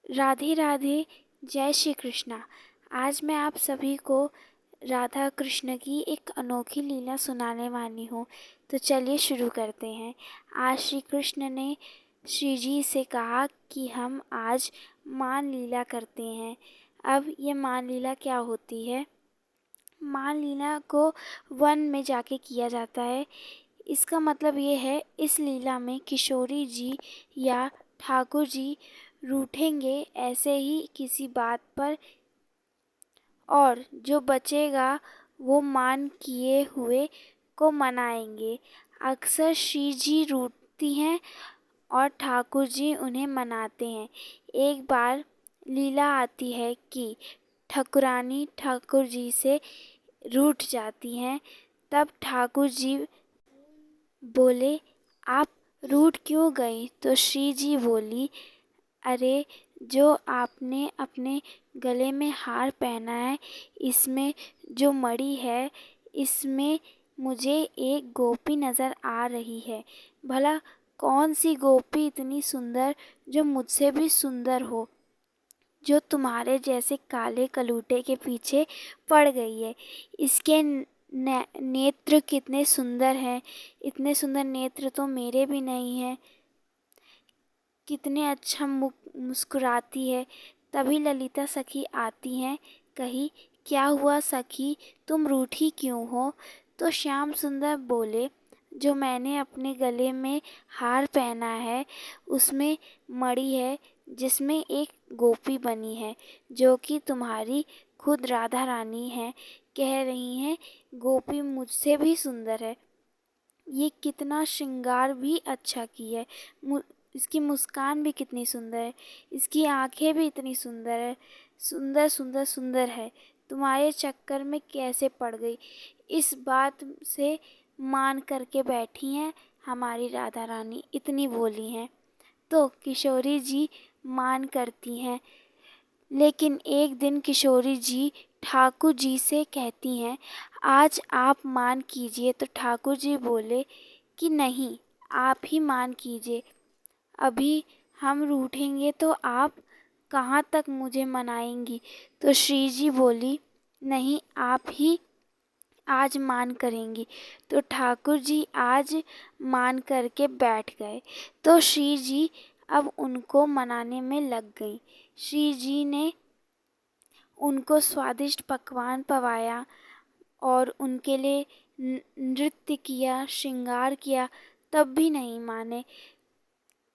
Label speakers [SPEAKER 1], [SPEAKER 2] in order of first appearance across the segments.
[SPEAKER 1] राधे राधे। जय श्री कृष्णा। आज मैं आप सभी को राधा कृष्ण की एक अनोखी लीला सुनाने वाली हूँ। तो चलिए शुरू करते हैं। आज श्री कृष्ण ने श्री जी से कहा कि हम आज मान लीला करते हैं। अब ये मान लीला क्या होती है? मान लीला को वन में जाके किया जाता है। इसका मतलब ये है, इस लीला में किशोरी जी या ठाकुर जी रूठेंगे ऐसे ही किसी बात पर, और जो बचेगा वो मान किए हुए को मनाएंगे। अक्सर श्री जी रूठती हैं और ठाकुर जी उन्हें मनाते हैं। एक बार लीला आती है कि ठाकुरानी ठाकुर जी से रूठ जाती हैं। तब ठाकुर जी बोले, आप रूठ क्यों गई? तो श्री जी बोली, अरे, जो आपने अपने गले में हार पहना है, इसमें जो मणि है, इसमें मुझे एक गोपी नज़र आ रही है। भला कौन सी गोपी इतनी सुंदर, जो मुझसे भी सुंदर हो, जो तुम्हारे जैसे काले कलूटे के पीछे पड़ गई है? इसके नेत्र कितने सुंदर हैं। इतने सुंदर नेत्र तो मेरे भी नहीं हैं। कितने अच्छा मुस्कुराती है। तभी ललिता सखी आती हैं। कही, क्या हुआ सखी, तुम रूठी क्यों हो? तो श्याम सुंदर बोले, जो मैंने अपने गले में हार पहना है, उसमें मणि है, जिसमें एक गोपी बनी है, जो कि तुम्हारी खुद राधा रानी है। कह रही हैं, गोपी मुझसे भी सुंदर है। ये कितना श्रृंगार भी अच्छा की है। इसकी मुस्कान भी कितनी सुंदर है। इसकी आंखें भी इतनी सुंदर है। सुंदर सुंदर सुंदर है। तुम्हारे चक्कर में कैसे पड़ गई? इस बात से मान करके बैठी हैं हमारी राधा रानी, इतनी बोली हैं। तो किशोरी जी मान करती हैं। लेकिन एक दिन किशोरी जी ठाकुर जी से कहती हैं, आज आप मान कीजिए। तो ठाकुर जी बोले कि नहीं, आप ही मान कीजिए। अभी हम रूठेंगे तो आप कहाँ तक मुझे मनाएंगी? तो श्री जी बोली, नहीं, आप ही आज मान करेंगी। तो ठाकुर जी आज मान करके बैठ गए। तो श्री जी अब उनको मनाने में लग गई। श्री जी ने उनको स्वादिष्ट पकवान पवाया और उनके लिए नृत्य किया, श्रृंगार किया, तब भी नहीं माने।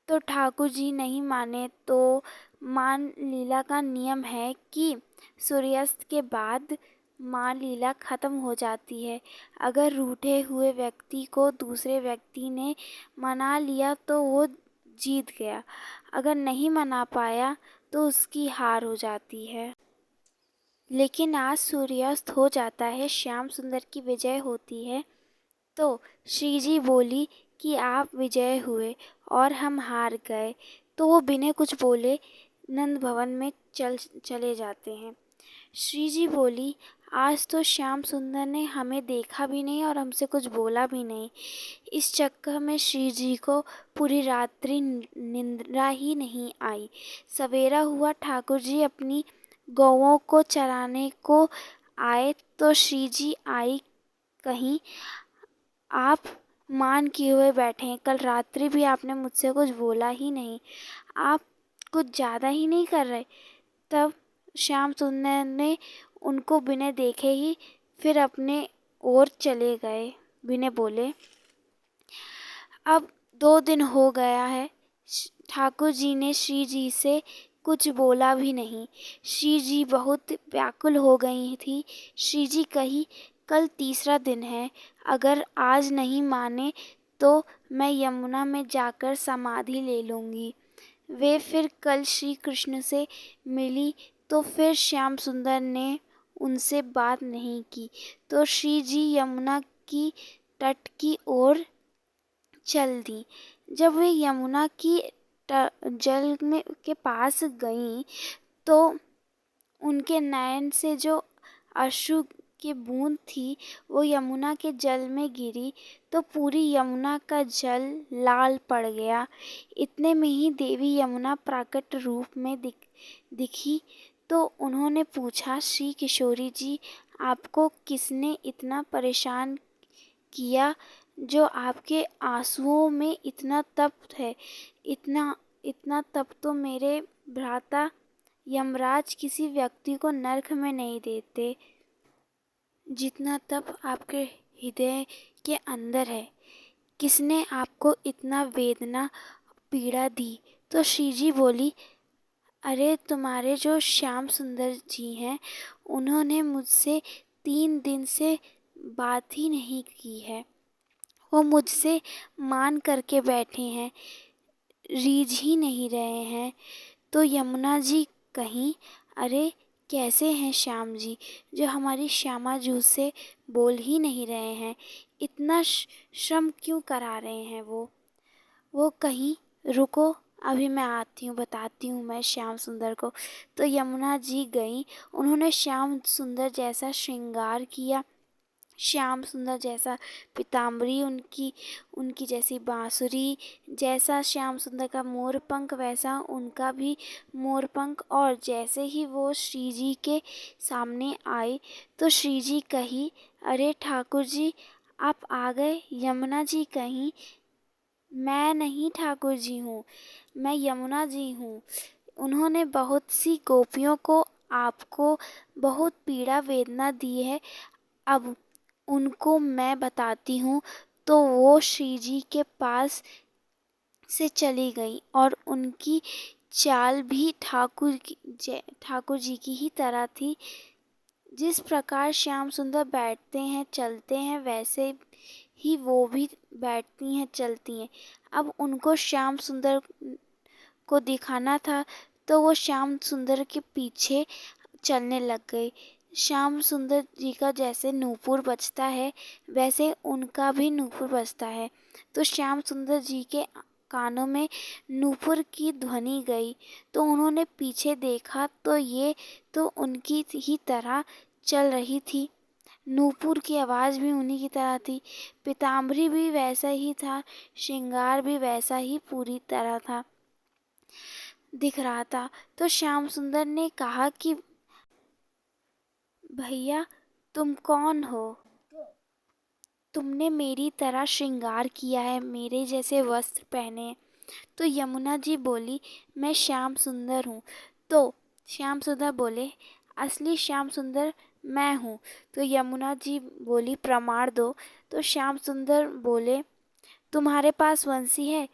[SPEAKER 1] तो ठाकुर जी नहीं माने। तो मान लीला का नियम है कि सूर्यास्त के बाद मान लीला ख़त्म हो जाती है। अगर रूठे हुए व्यक्ति को दूसरे व्यक्ति ने मना लिया तो वो जीत गया। अगर नहीं मना पाया तो उसकी हार हो जाती है। लेकिन आज सूर्यास्त हो जाता है, श्याम सुंदर की विजय होती है। तो श्री जी बोली कि आप विजय हुए और हम हार गए। तो वो बिना कुछ बोले नंद भवन में चले जाते हैं। श्री जी बोली, आज तो श्याम सुंदर ने हमें देखा भी नहीं और हमसे कुछ बोला भी नहीं। इस चक्कर में श्री जी को पूरी रात्रि निंद्रा ही नहीं आई। सवेरा हुआ, ठाकुर जी अपनी गौओं को चराने को आए। तो श्री जी आई। कहीं, आप मान किए हुए बैठे हैं, कल रात्रि भी आपने मुझसे कुछ बोला ही नहीं, आप कुछ ज़्यादा ही नहीं कर रहे? तब श्याम सुंदर ने उनको बिना देखे ही फिर अपने ओर चले गए, बिना बोले। अब 2 दिन हो गया है। ठाकुर जी ने श्री जी से कुछ बोला भी नहीं। श्री जी बहुत व्याकुल हो गई थी। श्री जी कही, कल तीसरा दिन है, अगर आज नहीं माने तो मैं यमुना में जाकर समाधि ले लूँगी। वे फिर कल श्री कृष्ण से मिली तो फिर श्याम सुंदर ने उनसे बात नहीं की। तो श्री जी यमुना की तट की ओर चल दी। जब वे यमुना की जल में के पास गईं तो उनके नयन से जो अश्रु की बूंद थी वो यमुना के जल में गिरी तो पूरी यमुना का जल लाल पड़ गया। इतने में ही देवी यमुना प्राकट रूप में दिखी तो उन्होंने पूछा, श्री किशोरी जी, आपको किसने इतना परेशान किया जो आपके आंसुओं में इतना तप है? इतना इतना तप तो मेरे भ्राता यमराज किसी व्यक्ति को नरक में नहीं देते, जितना तप आपके हृदय के अंदर है। किसने आपको इतना वेदना पीड़ा दी? तो श्री जी बोली, अरे तुम्हारे जो श्याम सुंदर जी हैं, उन्होंने मुझसे 3 दिन से बात ही नहीं की है। वो मुझसे मान करके बैठे हैं, रीझ ही नहीं रहे हैं। तो यमुना जी कहीं, अरे कैसे हैं श्याम जी, जो हमारी श्यामा जू से बोल ही नहीं रहे हैं, इतना श्रम क्यों करा रहे हैं वो कहीं, रुको अभी मैं आती हूँ, बताती हूँ मैं श्याम सुंदर को। तो यमुना जी गई, उन्होंने श्याम सुंदर जैसा श्रृंगार किया, श्याम सुंदर जैसा पीताम्बरी, उनकी जैसी बांसुरी, जैसा श्याम सुंदर का मोर पंख वैसा उनका भी मोर पंख। और जैसे ही वो श्री जी के सामने आए तो श्री जी कही, अरे ठाकुर जी आप आ गए। यमुना जी कहीं, मैं नहीं ठाकुर जी हूँ, मैं यमुना जी हूँ। उन्होंने बहुत सी गोपियों को आपको बहुत पीड़ा वेदना दी है, अब उनको मैं बताती हूँ। तो वो श्री जी के पास से चली गई और उनकी चाल भी ठाकुर जी की ही तरह थी। जिस प्रकार श्याम सुंदर बैठते हैं चलते हैं, वैसे ही वो भी बैठती हैं चलती हैं। अब उनको श्याम सुंदर को दिखाना था तो वो श्याम सुंदर के पीछे चलने लग गई। श्याम सुंदर जी का जैसे नूपुर बजता है वैसे उनका भी नूपुर बजता है। तो श्याम सुंदर जी के कानों में नूपुर की ध्वनि गई तो उन्होंने पीछे देखा तो ये तो उनकी ही तरह चल रही थी। नूपुर की आवाज़ भी उन्हीं की तरह थी, पीताम्बरी भी वैसा ही था, श्रृंगार भी वैसा ही पूरी तरह था, दिख रहा था। तो श्याम सुंदर ने कहा कि भैया तुम कौन हो? तुमने मेरी तरह श्रृंगार किया है, मेरे जैसे वस्त्र पहने हैं। तो यमुना जी बोली, मैं श्याम सुंदर हूँ। तो श्याम सुंदर बोले, असली श्याम सुंदर मैं हूँ। तो यमुना जी बोली, प्रमाण दो। तो श्याम सुंदर बोले, तुम्हारे पास बंसी है?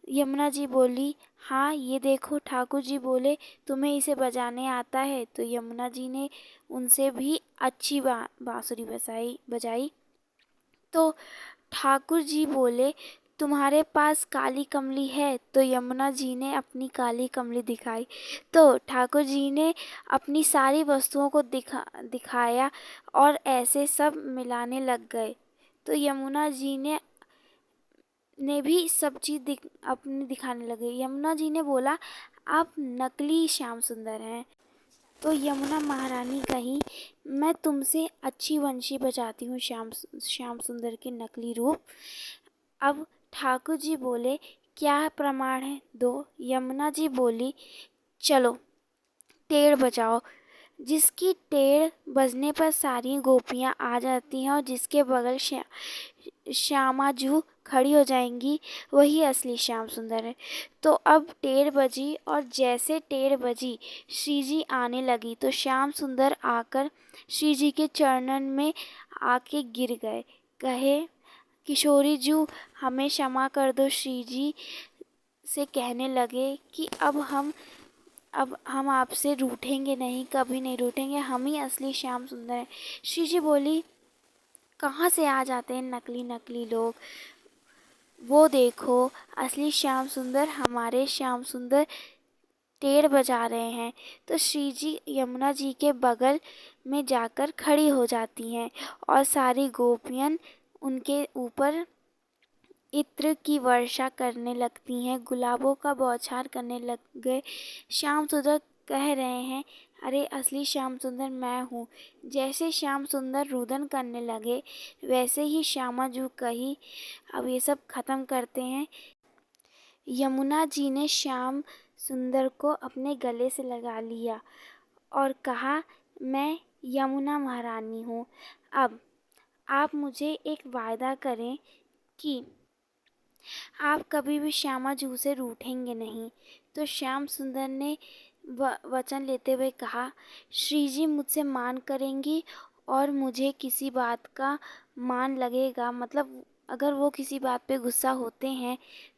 [SPEAKER 1] यमुना जी बोली, हाँ ये देखो। ठाकुर जी बोले, तुम्हें इसे बजाने आता है? तो यमुना जी ने उनसे भी अच्छी बांसुरी बजाई। तो ठाकुर जी बोले, तुम्हारे पास काली कमली है? तो यमुना जी ने अपनी काली कमली दिखाई। तो ठाकुर जी ने अपनी सारी वस्तुओं को दिखाया और ऐसे सब मिलाने लग गए। तो यमुना जी ने भी सब चीज़ अपनी दिखाने लगे। यमुना जी ने बोला, आप नकली श्याम सुंदर हैं। तो यमुना महारानी कही, मैं तुमसे अच्छी वंशी बजाती हूँ श्याम सुंदर के नकली रूप। अब ठाकुर जी बोले, क्या प्रमाण है? दो। यमुना जी बोली, चलो टेढ़ बजाओ। जिसकी टेढ़ बजने पर सारी गोपियाँ आ जाती हैं और जिसके बगल श्यामा जू खड़ी हो जाएंगी, वही असली श्याम सुंदर है। तो अब टेढ़ बजी और जैसे टेढ़ बजी श्री जी आने लगी तो श्याम सुंदर आकर श्री जी के चरणन में आके गिर गए, कहे, किशोरी जू हमें क्षमा कर दो। श्री जी से कहने लगे कि अब हम आपसे रूठेंगे नहीं, कभी नहीं रूठेंगे, हम ही असली श्याम सुंदर हैं। श्री जी बोली, कहाँ से आ जाते हैं नकली नकली लोग? वो देखो असली श्याम सुंदर, हमारे श्याम सुंदर टेढ़ बजा रहे हैं। तो श्री जी यमुना जी के बगल में जाकर खड़ी हो जाती हैं और सारी गोपियन उनके ऊपर इत्र की वर्षा करने लगती हैं, गुलाबों का बौछार करने लग गए। श्याम सुंदर कह रहे हैं, अरे असली श्याम सुंदर मैं हूँ। जैसे श्याम सुंदर रुदन करने लगे वैसे ही श्यामा जू कही, अब ये सब खत्म करते हैं। यमुना जी ने श्याम सुंदर को अपने गले से लगा लिया और कहा, मैं यमुना महारानी हूँ। अब आप मुझे एक वायदा करें कि आप कभी भी श्यामा जू से रूठेंगे नहीं। तो श्याम सुंदर ने वचन लेते हुए कहा, श्री जी मुझसे मान करेंगी और मुझे किसी बात का मान लगेगा, मतलब अगर वो किसी बात पे गुस्सा होते हैं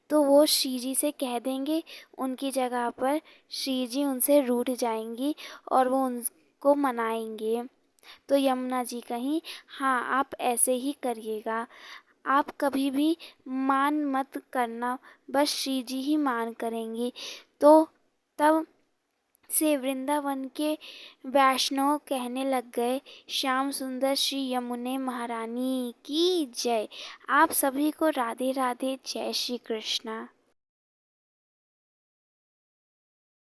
[SPEAKER 1] तो वो श्री जी से कह देंगे, उनकी जगह पर श्री जी उनसे रूठ जाएंगी और वो उनको मनाएंगे। तो यमुना जी कहीं, हाँ आप ऐसे ही करिएगा, आप कभी भी मान मत करना, बस श्री जी ही मान करेंगी। तो तब से वृंदावन के वैष्णव कहने लग गए, श्याम सुंदर श्री यमुने महारानी की जय। आप सभी को राधे राधे, जय श्री कृष्णा।